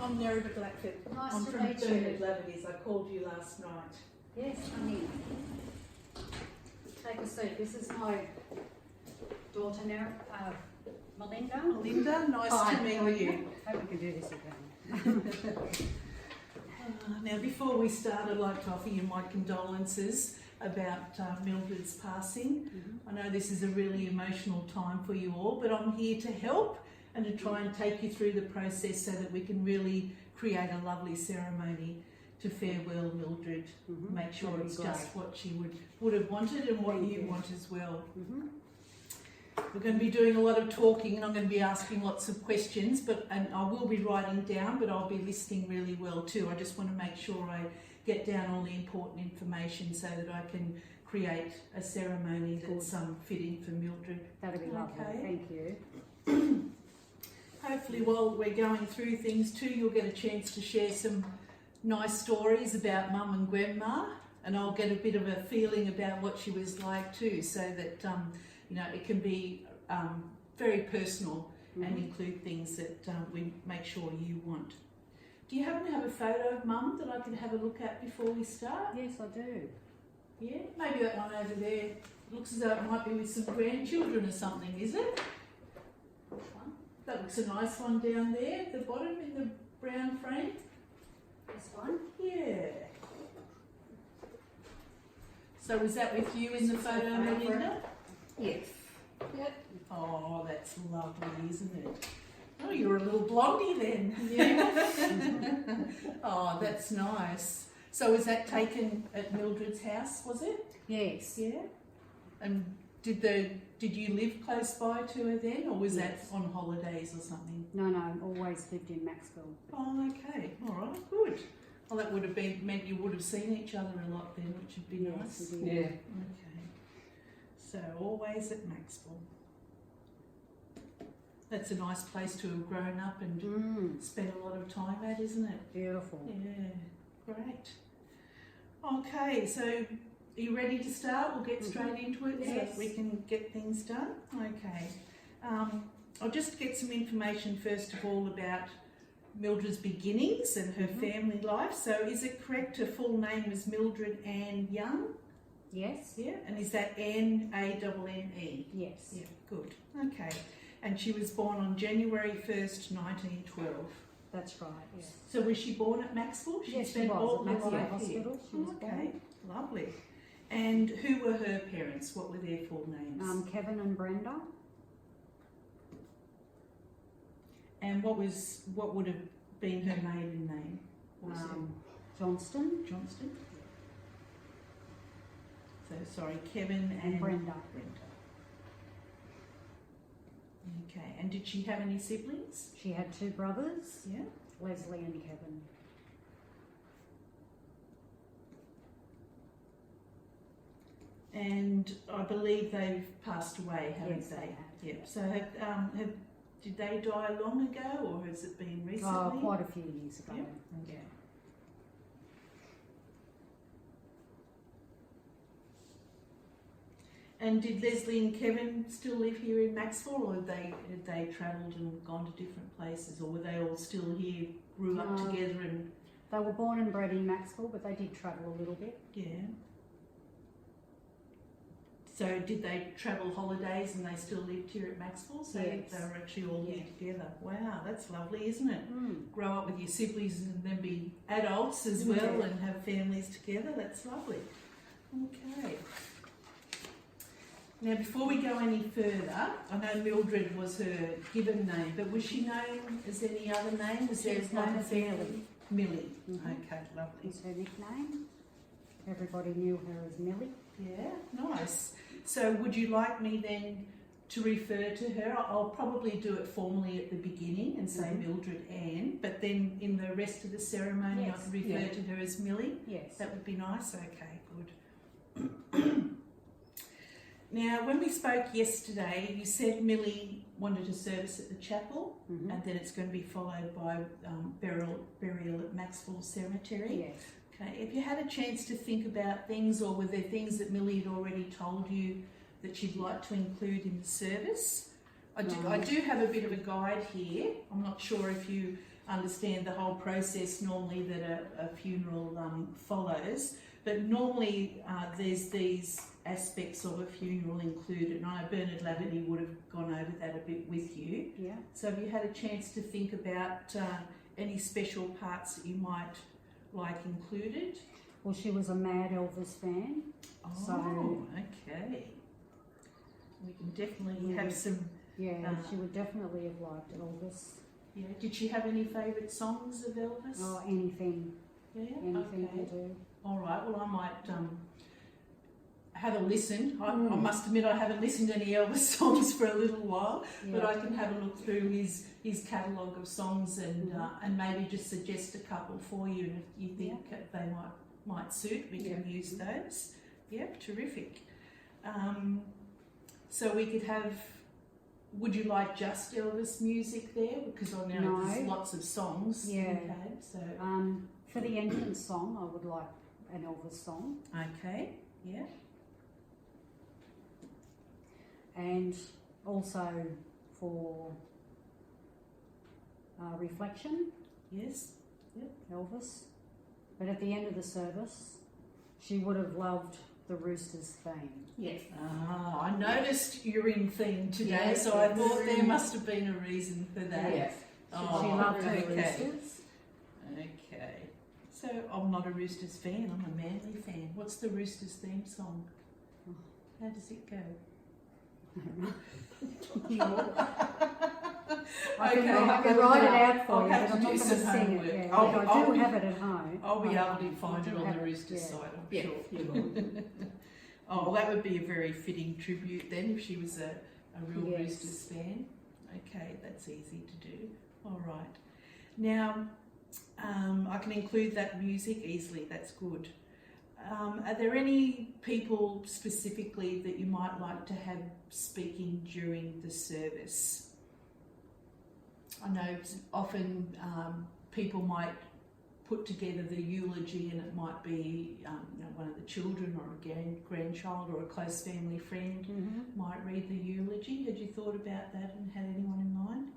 I'm Nerida Blackford. Nice I'm to from meet you. Bernard. I called you last night. Yes, honey. Take a seat. This is my daughter, Melinda. Melinda, nice Hi, to how are meet you. Hope we can do this again. Now, before we start, I'd like to offer you my condolences about Mildred's passing. I know this is a really emotional time for you all, but I'm here to help and to try and take you through the process so that we can really create a lovely ceremony to farewell Mildred. Make sure That'd be it's great. just what she would have wanted and what Thank you you. want as well. We're going to be doing a lot of talking and I'm going to be asking lots of questions, and I will be writing down, but I'll be listening really well too. I just want to make sure I get down all the important information so that I can create a ceremony that's fitting for Mildred. That'd be lovely. Okay. Thank you. Hopefully while we're going through things too, you'll get a chance to share some nice stories about Mum and Grandma, and I'll get a bit of a feeling about what she was like too, so that you know, it can be very personal and include things that we make sure you want. Do you happen to have a photo of Mum that I can have a look at before we start? Yes, I do. Yeah, maybe that one over there looks as though it might be with some grandchildren or something, is it? Which one? That looks a nice one down there at the bottom in the brown frame. This one? Yeah. So was that with you in the photo, Melinda? Yes. Yep. Oh, that's lovely, isn't it? Oh, you're a little blondie then. Yeah. Oh, that's nice. So was that taken at Mildred's house, was it? Yes. Yeah. And did you live close by to her then, or was that on holidays or something? No, always lived in Maxwell. Oh, okay. All right, good. Well, that would have meant you would have seen each other a lot then, which would be nice. Yes, we did. Yeah. Okay. So always at Maxwell. That's a nice place to have grown up and spent a lot of time at, isn't it? Beautiful. Yeah. Great. Okay, so are you ready to start? We'll get straight into it so that we can get things done. Okay. I'll just get some information first of all about Mildred's beginnings and her family life. So is it correct her full name was Mildred Ann Young? Yes. Yeah. And is that N-A-N-N-E? Yes. Yeah, good. Okay. And she was born on January 1st, 1912. That's right. Yes. So was she born at Maxwell? Yes, she spent was all at her Maxwell life Hospital. here. She was Okay, lovely. And who were her parents? What were their full names? Kevin and Brenda. And what would have been her maiden name? What was it? Johnston. Johnston. So sorry, Kevin and Brenda. Okay, and did she have any siblings? She had two brothers, Yeah. Leslie and Kevin. And I believe they've passed away, haven't Yes, they? they have. Yeah. So did they die long ago, or has it been recently? Oh, quite a few years ago. Yep. Yeah. And did Leslie and Kevin still live here in Maxwell, or had they travelled and gone to different places, or were they all still here, grew up together and... They were born and bred in Maxwell, but they did travel a little bit. Yeah. So did they travel holidays and they still lived here at Maxwell? So Yes. they were actually all here together. Wow, that's lovely, isn't it? Grow up with your siblings and then be adults as well and have families together. That's lovely. Okay. Now, before we go any further, I know Mildred was her given name, but was she known as any other name? Was there She was known as Millie. Millie. Okay, lovely. Was her nickname. Everybody knew her as Millie. Yeah, nice. So would you like me then to refer to her? I'll probably do it formally at the beginning and say Mildred Ann, but then in the rest of the ceremony I can refer to her as Millie? Yes. That would be nice? Okay, good. Now, when we spoke yesterday, you said Millie wanted a service at the chapel and then it's going to be followed by burial at Maxwell Cemetery. Yes. Okay, have you had a chance to think about things, or were there things that Millie had already told you that you'd like to include in the service? I do have a bit of a guide here. I'm not sure if you understand the whole process normally that a funeral follows, but normally there's these aspects of a funeral included, and I know Bernard Laverty would have gone over that a bit with you. Yeah. So have you had a chance to think about any special parts that you might like included? Well, she was a mad Elvis fan. Oh, So- okay. We can definitely Yeah. have some. Yeah, she would definitely have liked Elvis. Yeah. Did she have any favourite songs of Elvis? Oh, anything. Yeah. Anything Okay. will do. All right. Well, I might have a listen. I must admit I haven't listened to any Elvis songs for a little while, but I can have a look through his catalogue of songs and maybe just suggest a couple for you. And if you think they might suit, we can use those. Yeah, terrific. So we could have. Would you like just Elvis music there? Because I know there's lots of songs we've had. So For the entrance song, I would like an Elvis song. okay, yeah. And also for reflection, Yes. Elvis. But at the end of the service, she would have loved the Roosters theme. Yes. Ah, I noticed you're in theme today, Yes, so I yes. thought there must have been a reason for that. Yes. Oh, She loved her okay. Roosters. Okay. So I'm not a Roosters fan, I'm a Manly fan. What's the Roosters theme song? How does it go? I can Okay. write it out for I'll you, have but to I'm not do going to some sing homework. it. Yeah. I'll- I I'll do be- have it at home. I'll be able to I find do it on have the it, Roosters yeah. side, I'm Yes, sure. you will. Oh, well, that would be a very fitting tribute then if she was a real Yes. Roosters fan. Okay, that's easy to do. All right. Now, I can include that music easily, that's good. Are there any people specifically that you might like to have speaking during the service? I know often people might put together the eulogy and it might be one of the children or a grandchild or a close family friend might read the eulogy. Had you thought about that and had anyone in mind?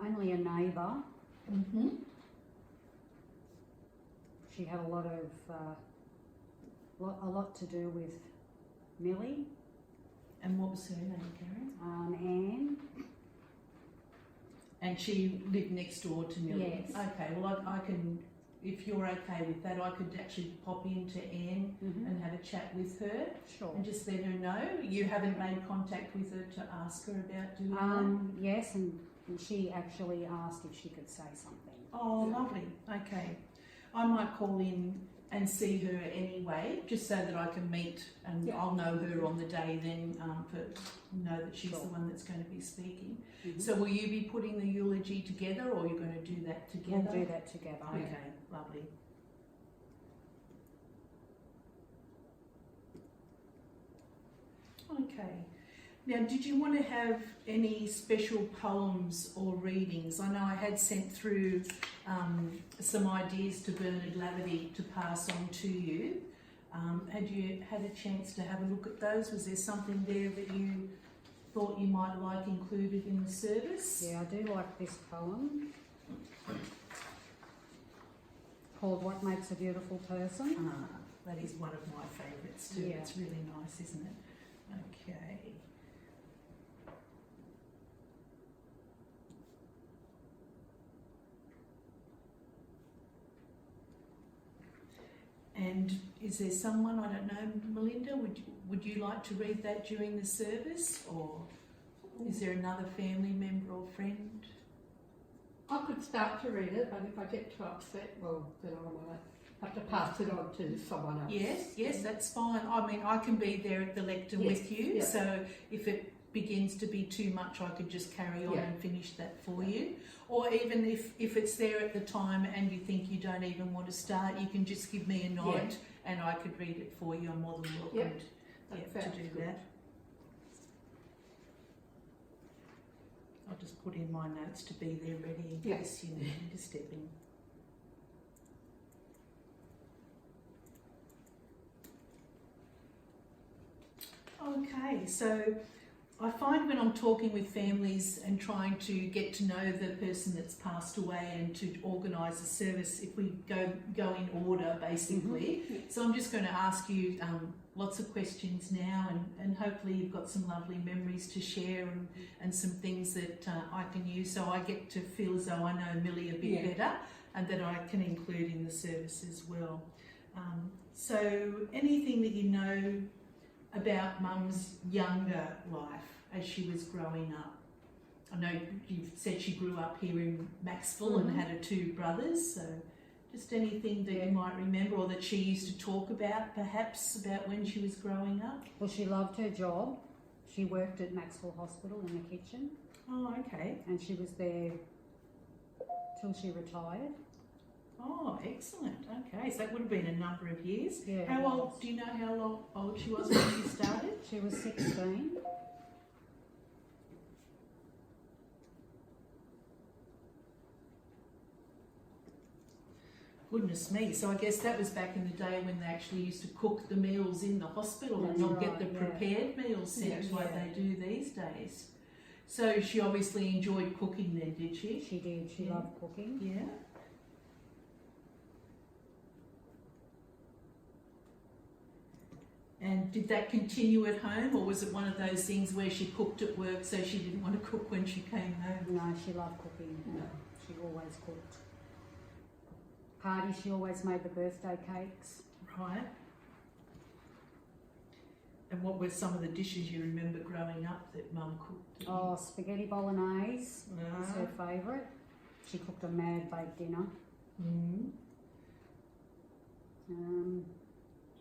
Only a neighbour. Mm-hmm. She had a lot to do with Millie, And what was her name, Karen? Anne. And she lived next door to Millie? Yes. Okay, well I can, if you're okay with that, I could actually pop into Anne and have a chat with her Sure. and just let her know. You haven't made contact with her to ask her about doing that? Yes, and she actually asked if she could say something. Oh, lovely. Okay. I might call in and see her anyway, just so that I can meet and I'll know her on the day then, know that she's the one that's going to be speaking. So will you be putting the eulogy together or are you going to do that together? We'll do that together. Okay, lovely. Okay. Now, did you want to have any special poems or readings? I know I had sent through some ideas to Bernard Laverty to pass on to you. Had you had a chance to have a look at those? Was there something there that you thought you might like included in the service? Yeah, I do like this poem called What Makes a Beautiful Person. Ah, that is one of my favourites too. Yeah. It's really nice, isn't it? Okay. And is there someone, I don't know, Melinda, would you like to read that during the service, or is there another family member or friend? I could start to read it, but if I get too upset, well, then I might have to pass it on to someone else. Yes, that's fine. I mean, I can be there at the lectern Yes, with you, yeah. so if it begins to be too much, I could just carry on Yeah. and finish that for you. Or even if it's there at the time and you think you don't even want to start, you can just give me a nod and I could read it for you. I'm more than welcome to sounds do good. that. I'll just put in my notes to be there ready in case you need me to step in. Okay, so I find when I'm talking with families and trying to get to know the person that's passed away and to organise a service, if we go in order basically. So I'm just going to ask you lots of questions now, and hopefully you've got some lovely memories to share and some things that I can use, so I get to feel as though I know Millie a bit better and that I can include in the service as well. So anything that you know about Mum's younger life as she was growing up? I know you've said she grew up here in Maxville and had her two brothers, so just anything that you might remember or that she used to talk about, perhaps, about when she was growing up? Well, she loved her job. She worked at Maxville Hospital in the kitchen. Oh, okay. And she was there till she retired. Oh, excellent. Okay, so that would have been a number of years. Yeah. How old, do you know how old she was when she started? She was 16. Goodness me, so I guess that was back in the day when they actually used to cook the meals in the hospital and That's not get right, the prepared meals sent like they do these days. So she obviously enjoyed cooking then, did she? She did. She loved cooking. Yeah. And did that continue at home, or was it one of those things where she cooked at work so she didn't want to cook when she came home? No, she loved cooking. No. She always cooked. Parties, she always made the birthday cakes. Right. And what were some of the dishes you remember growing up that Mum cooked? Oh, spaghetti bolognese was her Ah. favourite. She cooked a mad baked dinner. Mm.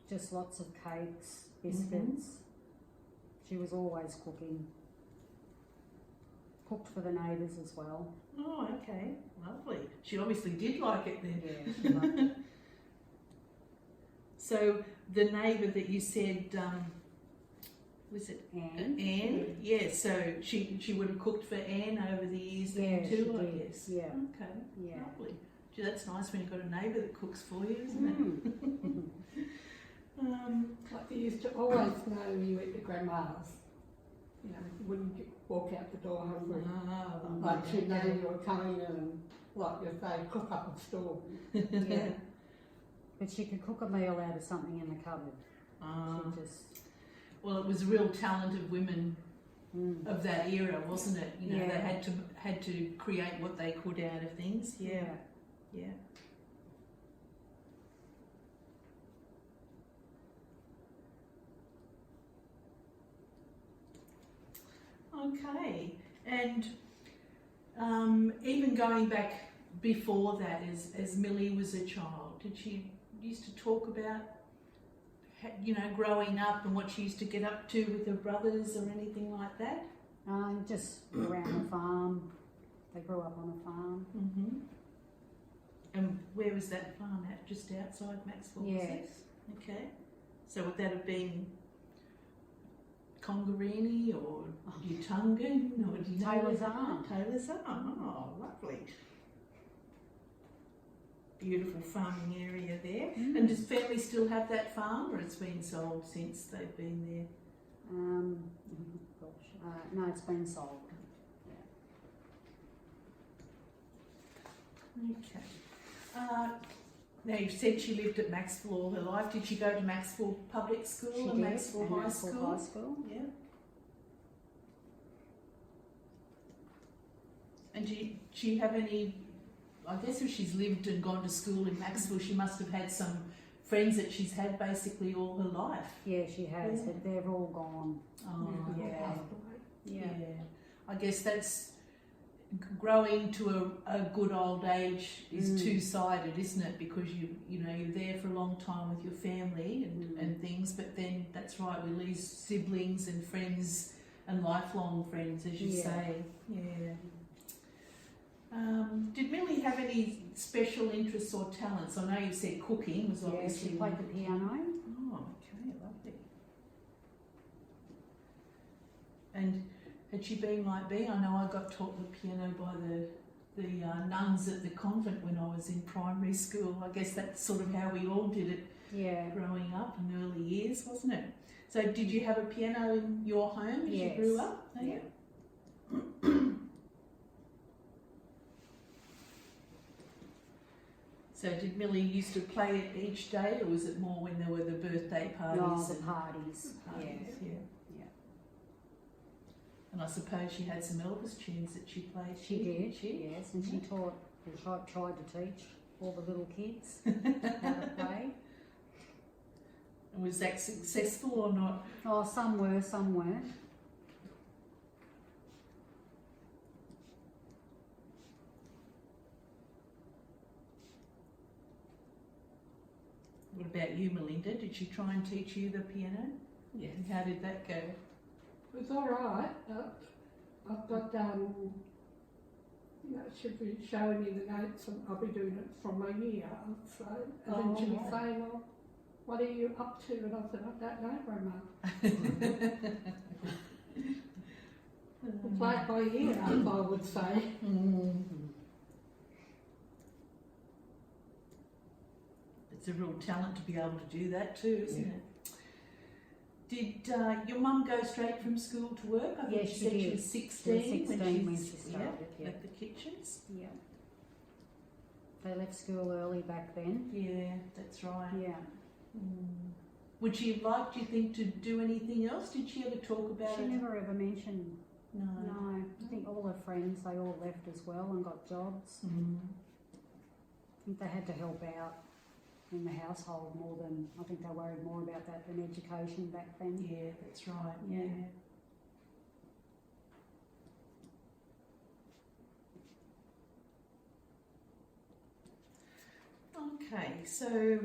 Just lots of cakes, biscuits. She was always cooking. Cooked for the neighbours as well. Oh, okay. Lovely. She obviously did like it then. Yeah, she loved it. So the neighbour that you said, was it And Anne? Yeah, so she would have cooked for Anne over the years then she too, I did. guess. Yeah. Okay. Yeah. Lovely. Gee, that's nice when you've got a neighbour that cooks for you, isn't it? Like they used to always know you at your grandma's. You know, you wouldn't walk out the door hungry. Like she'd know you were coming and, like you say, cook up a store. Yeah. But she could cook a meal out of something in the cupboard. She just... Well, it was a real talent of women of that era, wasn't it? You know, they had to create what they could out of things. Yeah. Yeah. Okay, and even going back before that, as Millie was a child, did she used to talk about, you know, growing up and what she used to get up to with her brothers or anything like that? just around the farm. They grew up on a farm. Mm-hmm. And where was that farm at? Just outside Maxville? Yes. Was it? Okay. So would that have been Congarini or Utungan or do you know Taylor's where- Arm. Taylor's Arm. Oh, lovely. Beautiful farming area there. And does family still have that farm, or it's been sold since they've been there? No, it's been sold. Okay. Now you've said she lived at Maxville all her life. Did she go to Maxville Public School She or did, Maxville and High Maxville School? High School. Yeah. And do you have any, I guess if she's lived and gone to school in Maxville, she must have had some friends that she's had basically all her life. Yeah, she has, Yeah. but they're all gone. Oh, Yeah. yeah. I guess that's growing to a good old age is two-sided, isn't it? Because you know you're there for a long time with your family and things, but then that's right, we lose siblings and friends and lifelong friends, as you say. Yeah. Did Millie have any special interests or talents? I know you said cooking was obviously. She played the piano. Oh, okay, lovely. And had she been like me? I know I got taught the piano by the nuns at the convent when I was in primary school. I guess that's sort of how we all did it Yeah. growing up in early years, wasn't it? So did you have a piano in your home as you Yes. grew up? Yeah. So did Millie used to play it each day, or was it more when there were the birthday parties? No, the and parties. parties, Yeah. yeah. Yeah. And I suppose she had some Elvis tunes that she played. She did. She? Yes, and she tried to teach all the little kids how to play. And was that successful or not? Oh, some were, some weren't. What about you, Melinda? Did she try and teach you the piano? Yes. And how did that go? It was all right. I've got, she'll be showing me the notes and I'll be doing it from my ear. So, and then she'll be right. saying, well, what are you up to? And I said, I don't know, Grandma. Play it by ear, I would say. It's a real talent to be able to do that too, isn't it? Did your mum go straight from school to work? I think Yes, she she said she did. was 16, She was 16 when she started, yeah. at the kitchens. Yeah. They left school early back then. Yeah, that's right. Yeah. Would she have liked, do you think, to do anything else? Did she ever talk about She it? never ever mentioned. No. No. I think all her friends, they all left as well and got jobs. I think they had to help out in the household more than, I think they worried more about that than education back then. Yeah, that's right. Yeah. Okay, so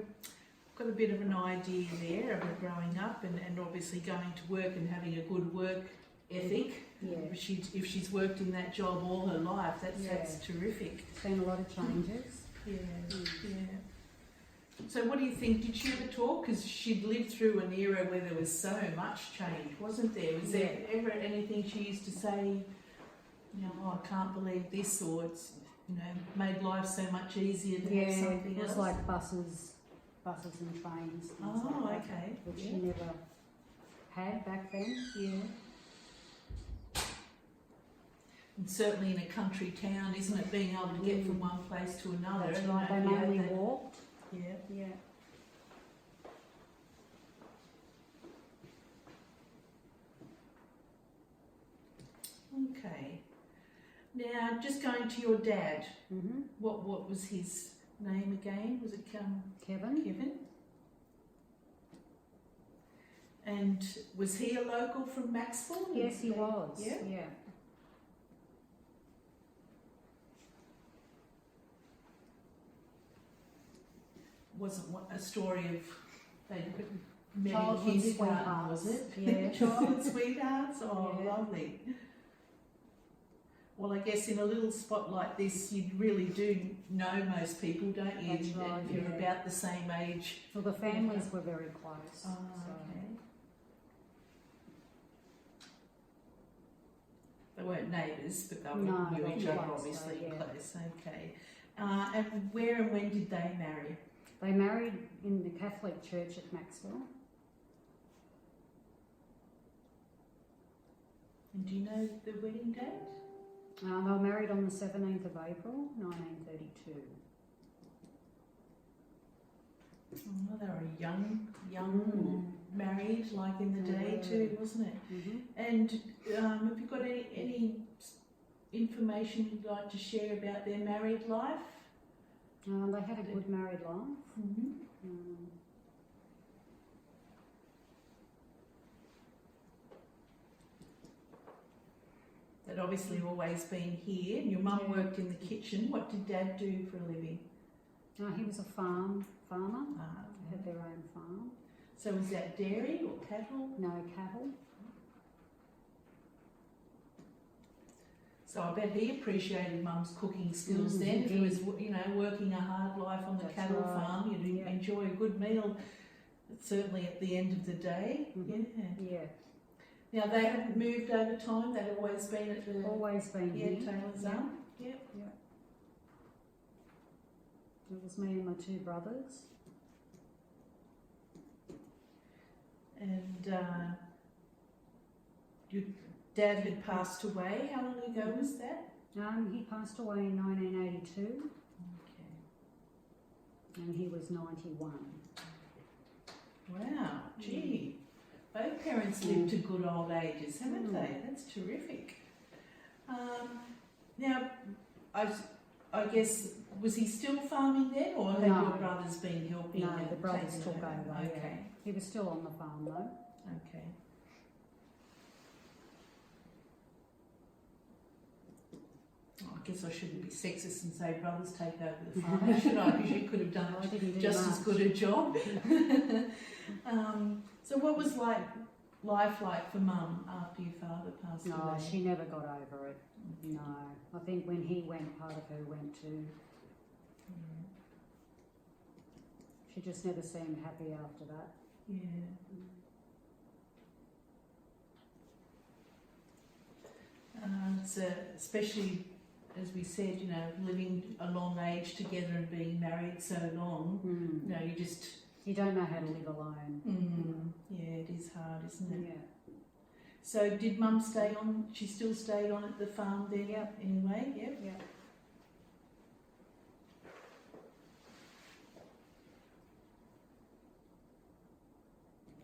got a bit of an idea there of her growing up and obviously going to work and having a good work ethic. Yeah. If she's worked in that job all her life, that's terrific. There's been a lot of changes. Yeah, yeah. So what do you think? Did she ever talk? Because she'd lived through an era where there was so much change, wasn't there? Was there ever anything she used to say, oh, I can't believe this, or it's, made life so much easier to have something it was else? like buses and trains. Things Oh, like that, okay. which she never had back then. Yeah. And certainly in a country town, isn't it, being able to get from one place to another? That's and right. They you have mainly that- walked. Yeah. Yeah. Okay. Now, just going to your dad. Mhm. What was his name again? Was it Kevin. Kevin? And was he a local from Maxwell? Yes, he was. Yeah. Yeah. Wasn't a story of they met in Childhood kindergarten, was it? sweethearts. Yeah. Childhood sweethearts? Oh, Yeah. lovely. Well, I guess in a little spot like this, you really do know most people, don't you? That's right, You're yeah. about the same age. Well, the families were very close. Oh, so. okay. They weren't neighbours, but they No, knew they each were other, close, obviously, though, yeah. close. Okay. And where and when did they marry? They married in the Catholic Church at Maxwell. And do you know the wedding date? They were married on the 17th of April, 1932. Oh, they were young, married, like in the day too, wasn't it? Mm-hmm. And have you got any information you'd like to share about their married life? They had a good married life. Mm-hmm. They'd obviously always been here, and your mum Yeah. worked in the kitchen. What did Dad do for a living? He was a farmer. Ah, They had their own farm. so was that dairy or cattle? No cattle. So I bet he appreciated Mum's cooking skills then. He If he did. was, working a hard life on the That's cattle right. farm, you'd Yeah. enjoy a good meal, certainly at the end of the day. Mhm. Yeah. Yeah. Now they haven't moved over time. They'd always been at the Always been here. Taylor's Yeah. Arm. Yep. It was me and my two brothers. And your dad had passed away. How long ago was that? He passed away in 1982 Okay. and he was 91. Wow, gee. Both parents lived to good old ages, haven't they? That's terrific. Now, I guess, was he still farming then, or had No. your brothers been helping? No, and the brothers taking took over, yeah. Okay, He was still on the farm though. okay. Oh, I guess I shouldn't be sexist and say brothers take over the farm, should I? Because you could have done I didn't do just much. as good a job. So what was life like for Mum after your father passed No, away? she never got over it. No. I think when he went, part of her went too. She just never seemed happy after that. Yeah. So especially, as we said, you know, living a long age together and being married so long, you know, You don't know how to live alone. yeah, it is hard, isn't it? Yeah. So did Mum stay on? She still stayed on at the farm there. Yep. Anyway, yep. Yeah.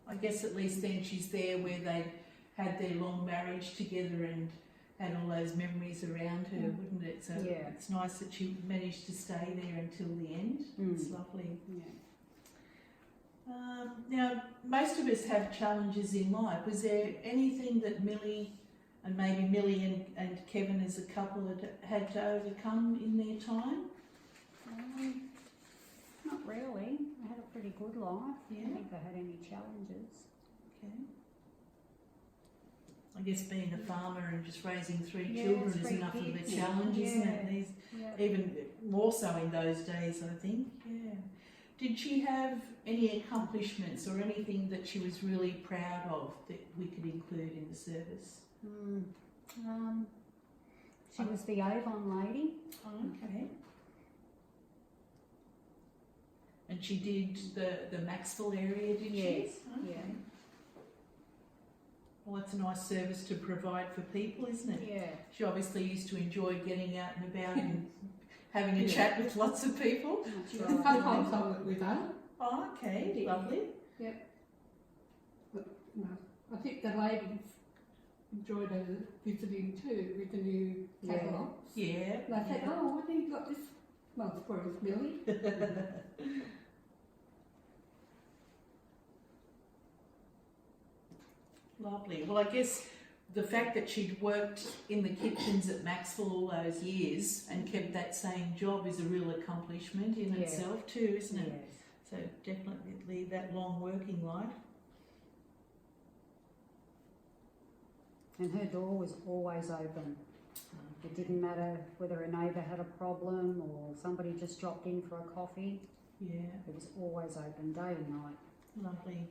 I guess at least then she's there where they had their long marriage together and had all those memories around her, wouldn't it? So Yeah. it's nice that she managed to stay there until the end. It's lovely. Yeah. Now, most of us have challenges in life. Was there anything that Millie, and maybe Millie and Kevin as a couple, had to overcome in their time? Not really. I had a pretty good life. I Yeah. don't think I had any challenges. Okay. I guess being a farmer and just raising three Yeah, children is 3 enough of a kids. challenge, isn't Yeah. it? Yeah. Even more so in those days, I think. Yeah. Did she have any accomplishments or anything that she was really proud of that we could include in the service? She was the Avon lady. Okay. And she did the Maxwell area, did Yes, she? Okay. yeah. Well, that's a nice service to provide for people, isn't it? Yeah. She obviously used to enjoy getting out and about and having a chat with lots of people. That's Yeah, right. sometimes I went with her. Oh, okay, lovely. No, I think the ladies enjoyed her visiting too with the new Yeah. catalogues. Yeah. And I said, oh, what have you got this month for us, Millie? Lovely. Well, I guess the fact that she'd worked in the kitchens at Maxwell all those years and kept that same job is a real accomplishment in Yeah. itself too, isn't it? Yes. So definitely that long working life. And her door was always open. It didn't matter whether a neighbour had a problem or somebody just dropped in for a coffee. Yeah, It was always open, day and night. lovely.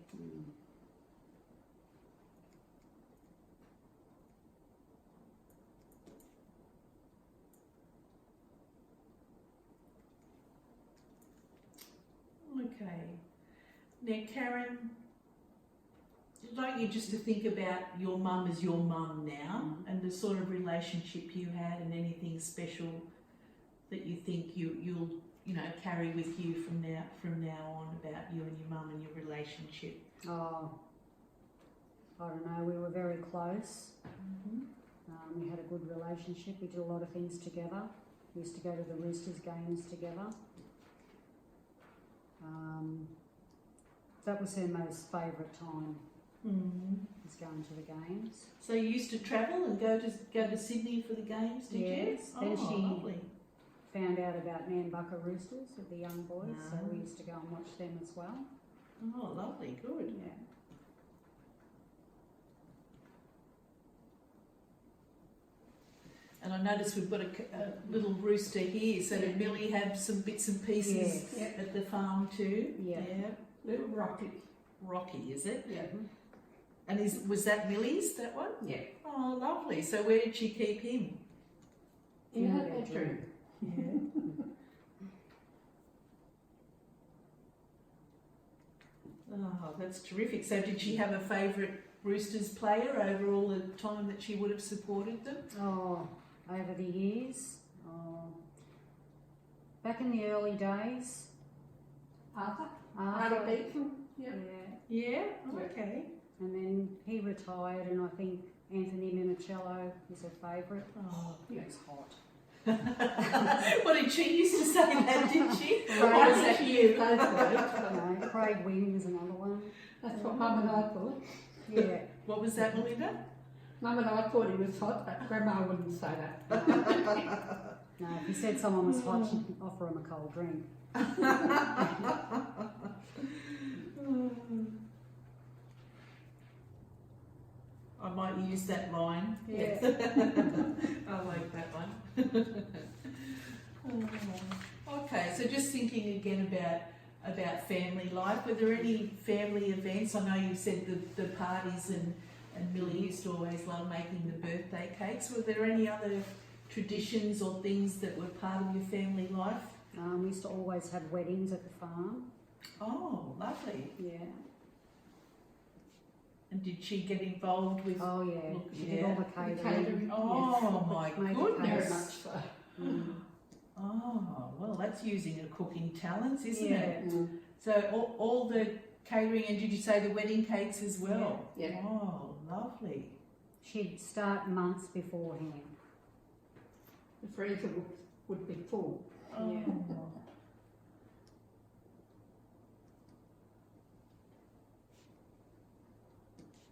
Okay. Now, Karen, I'd like you just to think about your mum as your mum now and the sort of relationship you had and anything special that you think you'll carry with you from now on about you and your mum and your relationship. Oh, I don't know, we were very close. We had a good relationship. We did a lot of things together. We used to go to the Roosters games together. That was her most favourite time, was going to the games. So you used to travel and go to Sydney for the games, did you? Yes. Then Oh, she lovely. found out about Nambucca Roosters with the young boys, so Ah. we used to go and watch them as well. Oh, lovely, good. Yeah. And I notice we've got a little rooster here, so did Millie have some bits and pieces Yes. at the farm too? Yeah. Little Rocky. Rocky, is it? Yeah. And was that Millie's, that one? Yeah. Oh, lovely. So where did she keep him? In In her the bedroom. bedroom. Yeah. Oh, that's terrific. So did she have a favourite Roosters player over all the time that she would have supported them? Oh, over the years. Oh, back in the early days. Arthur Arthur, Beacon. Yeah. yeah. Yeah, okay. And then he retired, and I think Anthony Minicello is her favourite. Oh, He was hot. well, did she used to say that, did she? Right. Or was that She you? used those words, but No, Craig Wing was another one. that's what Mum and I thought. Yeah. What was that, Melinda? Mum and I thought he was hot, but Grandma wouldn't say that. No, if he said someone was hot, she'd offer him a cold drink. I might use that line. Yeah. I like that one. Okay, so just thinking again about family life. Were there any family events? I know you said the parties and Millie used to always love making the birthday cakes. Were there any other traditions or things that were part of your family life? We used to always have weddings at the farm. Oh, lovely. Yeah. And did she get involved with? Oh yeah. Look, She did yeah. all the catering. Catering. Oh my Made the goodness. Very cakes. much so. Mm. Oh, well, that's using her cooking talents, isn't Yeah. it? Mm. So all the catering, and did you say the wedding cakes as well? Yeah. Oh, lovely. She'd start months beforehand. The freezer would be full. Oh. Yeah.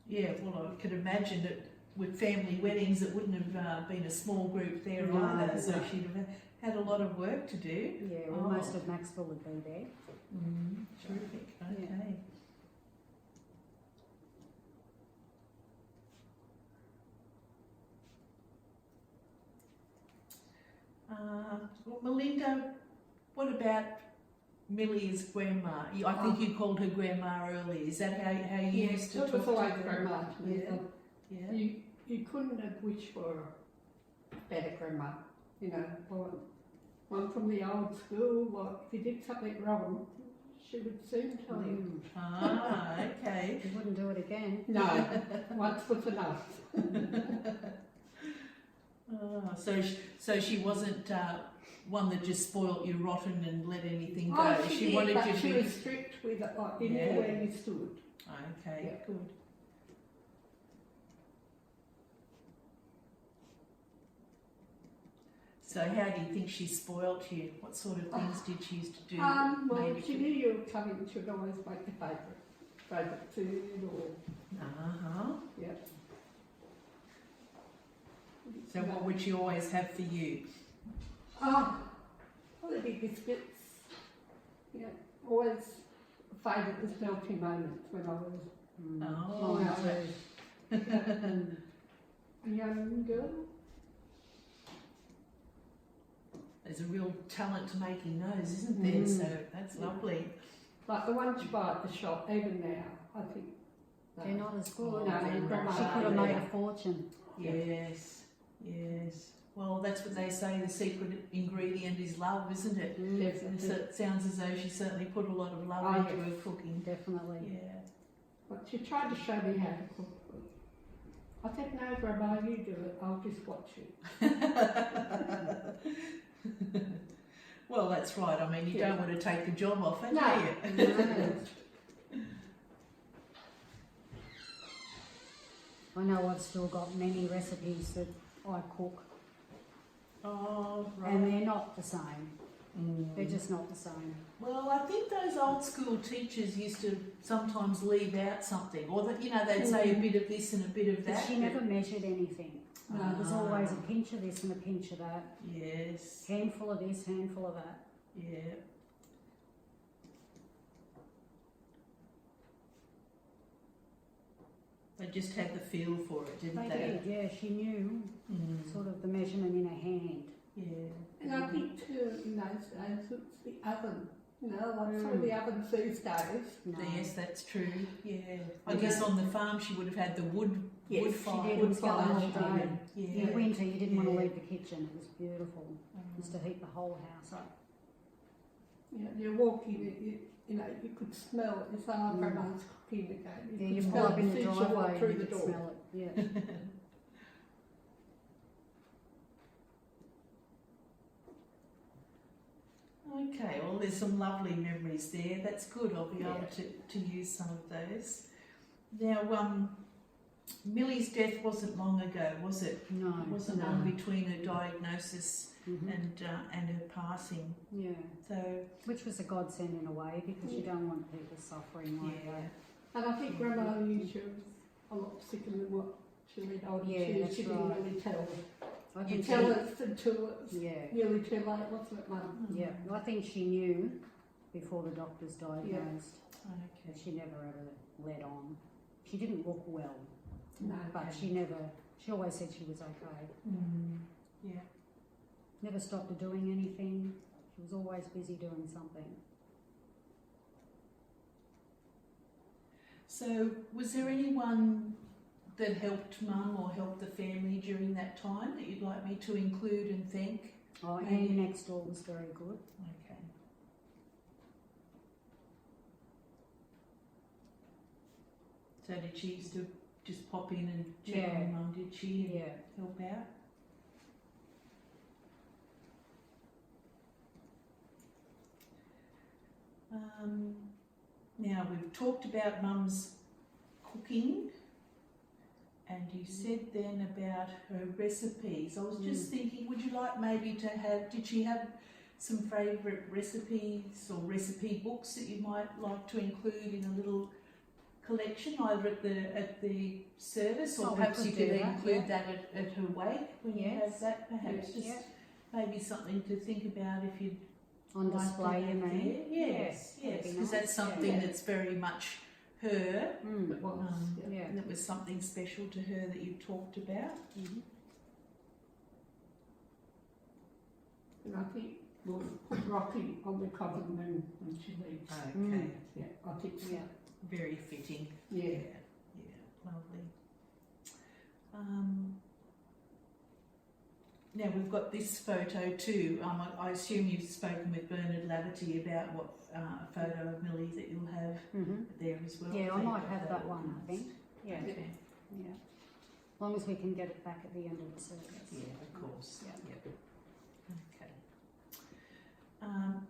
Yeah, well, I could imagine that with family weddings, it wouldn't have been a small group there No, either, so no. she'd have had a lot of work to do. Yeah, well, Oh. most of Maxville would be there. Terrific, Yeah. okay. Well, Melinda, what about Millie's grandma? I think you called her grandma earlier. Is that how you Yes, used to it talk was to always her? Grandma to me. Yeah. Yeah. You couldn't have wished for a better grandma, you know, or one from the old school, like if you did something wrong, she would soon tell you. Ah, okay. You wouldn't do it again. No, once was enough. Oh, so she wasn't one that just spoilt you rotten and let anything go. Oh, she did, wanted but you to she be. was strict with it, like you Yeah. knew where you stood. Okay, Yeah. good. So how do you think she spoilt you? What sort of things did she used to do? Well, maybe she knew you were coming, she would always make your favourite food or, Uh-huh. yeah. So what would she always have for you? Oh, holiday biscuits. Yeah, always favourite was melting moments when I was Oh, Mine no. too. a young girl. there's a real talent to making those, isn't there? So that's lovely. Like the ones you buy at the shop, even now, I think. They're not as good. Oh, No, they're Grandma She not. could have made a fortune. Yes, yes. Well, that's what they say, the secret ingredient is love, isn't it? And so it sounds as though she certainly put a lot of love Oh, into yes. her cooking. Definitely. Yeah. But she tried to show me how to cook. I said, no, Grandma, you do it. I'll just watch you. Well, that's right. I mean, you Yeah. don't want to take the job off her, No. do you? No. I know I've still got many recipes that I cook, Oh, right. and they're not the same. They're Mm. just not the same. Well, I think those old school teachers used to sometimes leave out something, or that they'd say a bit of this and a bit of But that. she never measured anything. No, There was always a pinch of this and a pinch of that. Yes. Handful of this, handful of that. Yeah. They just had the feel for it, didn't They they? did, yeah. She knew sort of the measurement in her hand. Yeah. And I think too, in those days, it's the oven. Like some of the ovens these days. No. Yes, that's true. Yeah. I guess on the farm she would have had the wood Yes, wood she fire. did. wood It was going all fire. day. Yeah. In winter, you didn't want to Yeah. leave the kitchen. It was beautiful. Used to heat the whole house up. You know, you walk in, you know, you could smell it. It's our grandma's cooking again. Yeah, could you smell pull up it in as the soon as you walk driveway through and the you can door. smell it. Yeah. Okay, well, there's some lovely memories there. That's good. I'll be able to use some of those. Now, Millie's death wasn't long ago, was it? No. It wasn't long between her diagnosis Mhm. and her passing. Yeah. So, Which was a godsend in a way because you don't want people suffering like yeah. that. And I think Grandma knew she was a lot sicker than what she led on Yeah, to. that's She didn't right. really tell. I You think tell she, us until it's yeah, nearly too late, wasn't it, Mum? yeah. I think she knew before the doctors diagnosed, Okay. but she never ever let on. She didn't look well, No. but she always said she was okay. Yeah. Never stopped her doing anything. She was always busy doing something. So, was there anyone that helped Mum or helped the family during that time that you'd like me to include and thank? Oh, Annie next door was very good. Okay. So did she used to just pop in and check Yeah. on Mum, did she, and Yeah. help out? Now we've talked about Mum's cooking, and you said then about her recipes. I was just thinking, would you like maybe to have, did she have some favourite recipes or recipe books that you might like to include in a little collection, either at the service, or Oh, we perhaps could you do could that, include that at her wake when you Yes. have that, perhaps Yes. just Yeah. maybe something to think about if you'd On like to display, you have mean? there. Yes, Yeah, that'd yes, be because nice. that's something Yeah. that's very much her. Mm. It was, yeah. Yeah. And it was something special to her that you talked about. Mhm. And I think we'll put Rocky on the cover when she leaves. Okay, Yeah, I think so. Yeah. very fitting. Yeah. Yeah, lovely. Now we've got this photo too. I assume you've spoken with Bernard Laverty about what photo of Millie that you'll have Mhm. there as well. Yeah, I They've might got have that one, I think. Yeah. Okay. Yeah. As long as we can get it back at the end of the service. Yeah, of course. Yeah. Yep. Okay.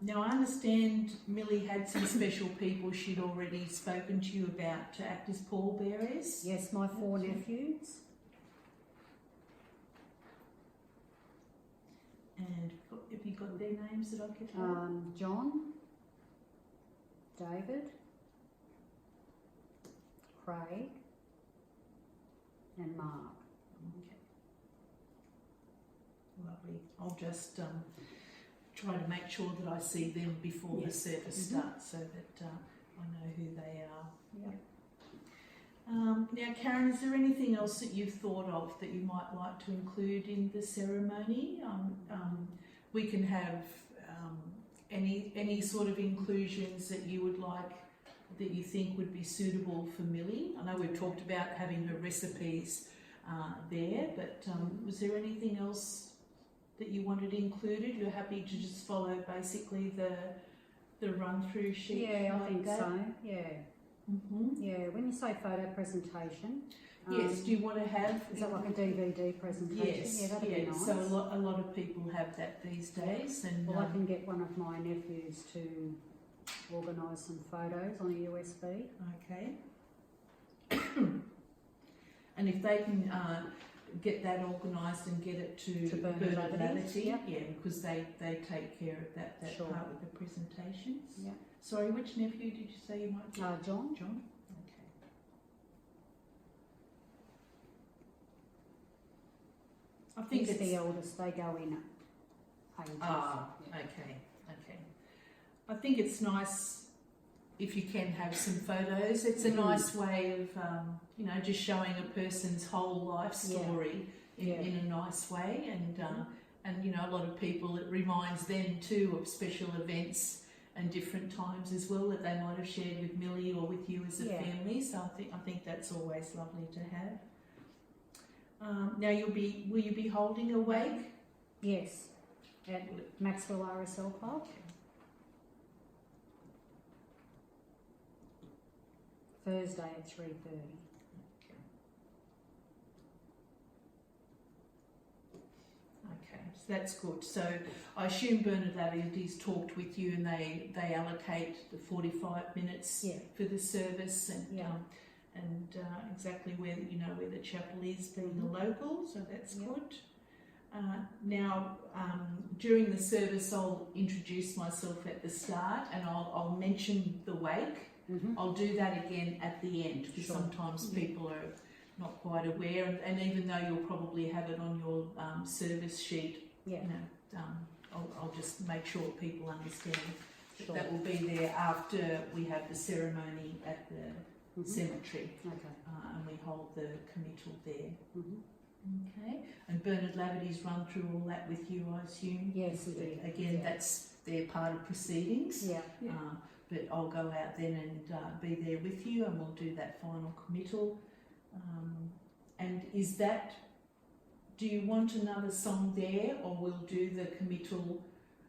Now I understand Millie had some special people she'd already spoken to you about to act as pallbearers. Yes, my 4 nephews. And have you got their names that I could have? John, David, Craig, and Mark. Okay. Lovely. I'll just try to make sure that I see them before the Yes. service starts, so that I know who they are. Yeah. Now, Karen, is there anything else that you've thought of that you might like to include in the ceremony? We can have any sort of inclusions that you would like, that you think would be suitable for Millie. I know we've talked about having her recipes there, but was there anything else that you wanted included? You're happy to just follow basically the run-through sheet? Yeah, I like think that? so. Yeah. Mm-hmm. Yeah. When you say photo presentation, Yes, do you want to have? is that like a DVD presentation? Yes, Yeah, that'd be nice. So a lot of people have that these days, and Well, I can get one of my nephews to organise some photos on a USB. okay. And if they can get that organised and get it to Bernard Laverty, yeah, yeah. because they take care of that Sure. part with the presentations. Yeah. Sorry, which nephew did you say you might get? John. John. Okay. I think He's it's the eldest. They go in ages. Ah, Yeah. okay. I think it's nice if you can have some photos. It's a nice way of, just showing a person's whole life story in a nice way. And a lot of people, it reminds them too of special events and different times as well that they might have shared with Millie or with you as a family. So I think that's always lovely to have. Now will you be holding a wake? Yes, at Maxwell RSL Club. Thursday at 3:30. Okay, so that's good. So I assume Bernard Lavity's talked with you, and they allocate the 45 minutes Yeah. for the service, and Yeah. exactly where where the chapel is, being Mhm. a local. So that's Yeah. good. Now, during the service, I'll introduce myself at the start, and I'll mention the wake. Mm-hmm. I'll do that again at the end, because Sure. sometimes Yeah. people are not quite aware, and even though you'll probably have it on your service sheet, Yeah. I'll just make sure people understand that Sure. that will be there after we have the ceremony at the Mhm. cemetery, Okay. and we hold the committal there. Mm-hmm. Okay, and Bernard Lavity's run through all that with you, I assume? Yes, we did. Again, Yeah. that's their part of proceedings. Yeah. Yeah. But I'll go out then and be there with you, and we'll do that final committal. And is that, do you want another song there, or we'll do the committal?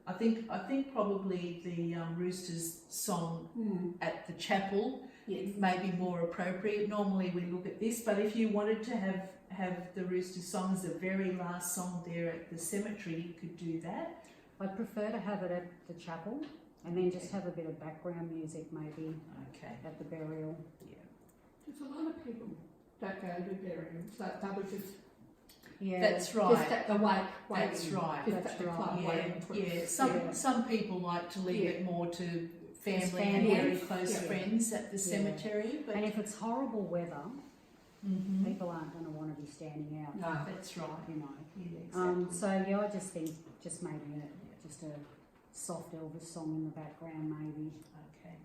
I think probably the Roosters song at the chapel Yes. may be more appropriate. Normally we look at this, but if you wanted to have the Roosters song as the very last song there at the cemetery, you could do that. I'd prefer to have it at the chapel, and then just have a bit of background music maybe Okay. at the burial. Yeah. There's a lot of people that go to burials, so they were just Yeah. That's right. just at the wake waiting. That's right. Just That's at the right. club Yeah, waiting for yeah. it. Some people like to leave Yeah. it more to Just family and family. very close Yeah. friends at the Yeah. cemetery. But And if it's horrible weather, Mhm. people aren't going to want to be standing out, No. That's right. you know. Yeah, exactly. So yeah, I just think just maybe just a soft Elvis song in the background maybe. Okay.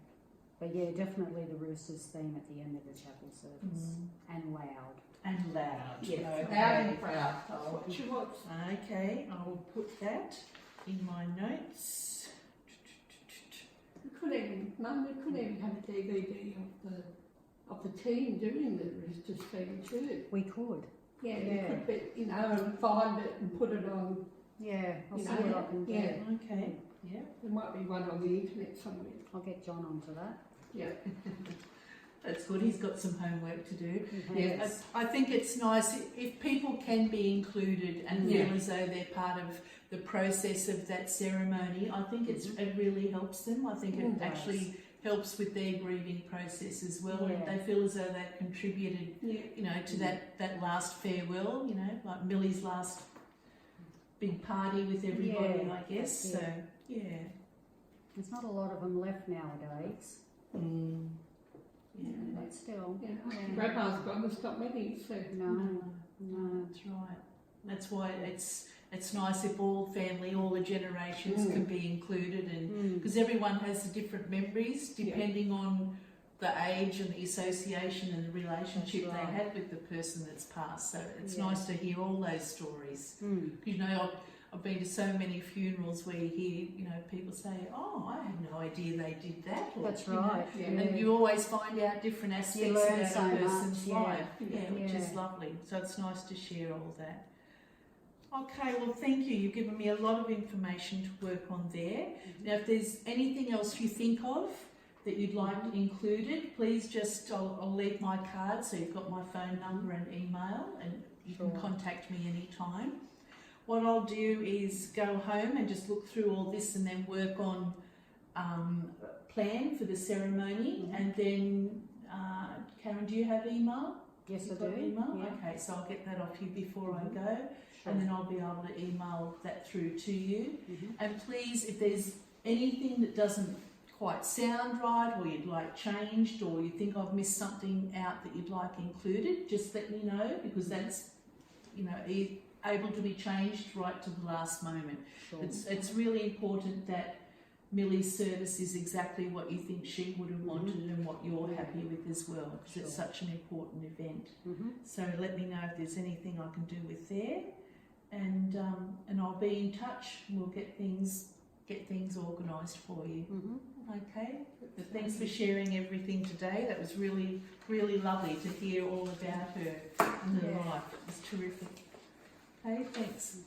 But yeah, definitely the Roosters theme at the end of the chapel service, and loud. And loud. Yes, Okay. loud and proud. That's what she wants. Okay, I will put that in my notes. We could even, Mum, we could even have a DVD of the team doing the Roosters thing too. We could. Yeah, Yeah. we could be, and find it and put it on. Yeah, I'll You see know, what I can do. yeah. Okay. Yeah. There might be one on the internet somewhere. I'll get John onto that. Yeah. That's good. He's got some homework to do. Okay. Yes. I think it's nice if people can be included and Yeah. feel as though they're part of the process of that ceremony. I think it really helps them. I think It it does. actually helps with their grieving process as well. Yeah. And they feel as though they've contributed, Yeah. to that last farewell. Like Millie's last big party with everybody, Yeah, I guess. that's So it. yeah. There's not a lot of them left nowadays, Yeah. but still. Yeah. Yeah. Grandma's gone, there's not many, so. No, No, no. that's right. That's why it's nice if all the generations can be included, and because everyone has the different memories depending on the age and the association and the relationship That's right. they had with the person that's passed. So it's Yeah. nice to hear all those stories. I've been to so many funerals where you hear, people say, "Oh, I had no idea they did that." Or, That's right. Yeah. And you always find out different aspects learn about so a person's much, yeah. life, which is Yeah. lovely. So it's nice to share all that. Okay, well, thank you. You've given me a lot of information to work on there. Now, if there's anything else you think of that you'd like included, please I'll leave my card, so you've got my phone number and email, and you can Sure. contact me anytime. What I'll do is go home and just look through all this and then work on plan for the ceremony. And then, Karen, do you have email? Yes, I You've got do. email? Yeah. Okay, so I'll get that off you before I go, Sure. and then I'll be able to email that through to you. Mhm. And please, if there's anything that doesn't quite sound right, or you'd like changed, or you think I've missed something out that you'd like included, just let me know, because that's, able to be changed right to the last moment. Sure. It's really important that Millie's service is exactly what you think she would have wanted and what you're happy with as well, because it's Sure. such an important event. Mhm. So let me know if there's anything I can do with there, and I'll be in touch. We'll get things organised for you. Mhm. Okay. But thanks for sharing everything today. That was really, really lovely to hear all about her and her Yeah. life. It was terrific. Okay, thanks.